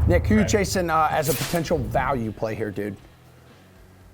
Nick, who are you chasing as a potential value play here, dude?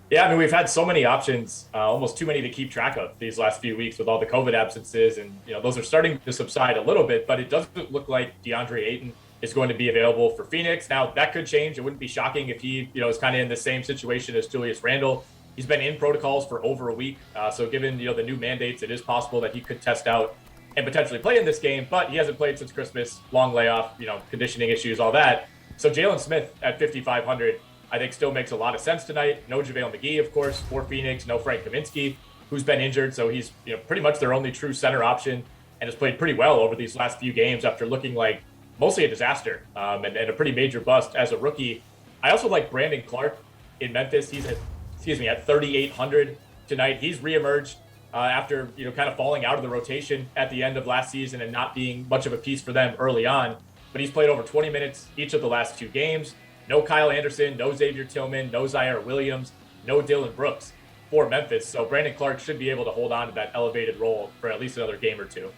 Yeah, I mean, we've had so many options, almost too many to keep track of these last few weeks with all the COVID absences. And, those are starting to subside a little bit, but it doesn't look like DeAndre Ayton is going to be available for Phoenix. Now, that could change. It wouldn't be shocking if he, is kind of in the same situation as Julius Randle. He's been in protocols for over a week. So given, the new mandates, it is possible that he could test out and potentially play in this game, but he hasn't played since Christmas, long layoff, conditioning issues, all that. So Jalen Smith at 5,500, I think still makes a lot of sense tonight. No JaVale McGee, of course, for Phoenix. No Frank Kaminsky, who's been injured. So he's pretty much their only true center option and has played pretty well over these last few games after looking like mostly a disaster and a pretty major bust as a rookie. I also like Brandon Clark in Memphis. He's at 3,800 tonight. He's reemerged after kind of falling out of the rotation at the end of last season and not being much of a piece for them early on. But he's played over 20 minutes each of the last two games. No Kyle Anderson, no Xavier Tillman, no Zaire Williams, no Dylan Brooks for Memphis. So Brandon Clark should be able to hold on to that elevated role for at least another game or two.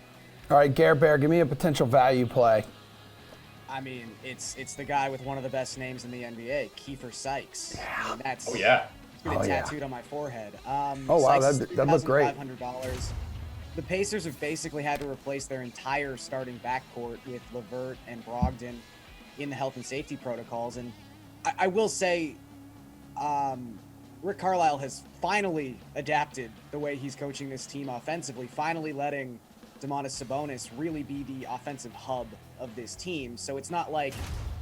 All right, Gare Bear, give me a potential value play. I mean, it's the guy with one of the best names in the NBA, Kiefer Sykes. Yeah. I mean, that's tattooed on my forehead. Oh, wow, that looked great. $500. The Pacers have basically had to replace their entire starting backcourt with LeVert and Brogdon in the health and safety protocols. And I will say, Rick Carlisle has finally adapted the way he's coaching this team offensively, finally letting Domantas Sabonis really be the offensive hub of this team. So it's not like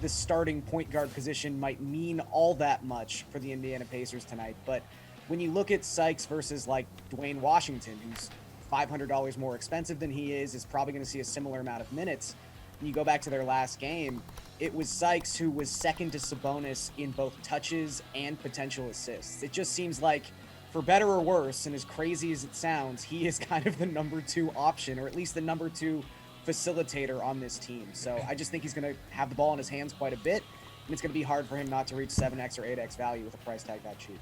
the starting point guard position might mean all that much for the Indiana Pacers tonight. But when you look at Sykes versus like Dwayne Washington, who's $500 more expensive than he is probably going to see a similar amount of minutes. And you go back to their last game, it was Sykes who was second to Sabonis in both touches and potential assists. It just seems like, for better or worse, and as crazy as it sounds, he is kind of the number two option, or at least the number two facilitator on this team. So I just think he's going to have the ball in his hands quite a bit, and it's going to be hard for him not to reach 7x or 8x value with a price tag that cheap.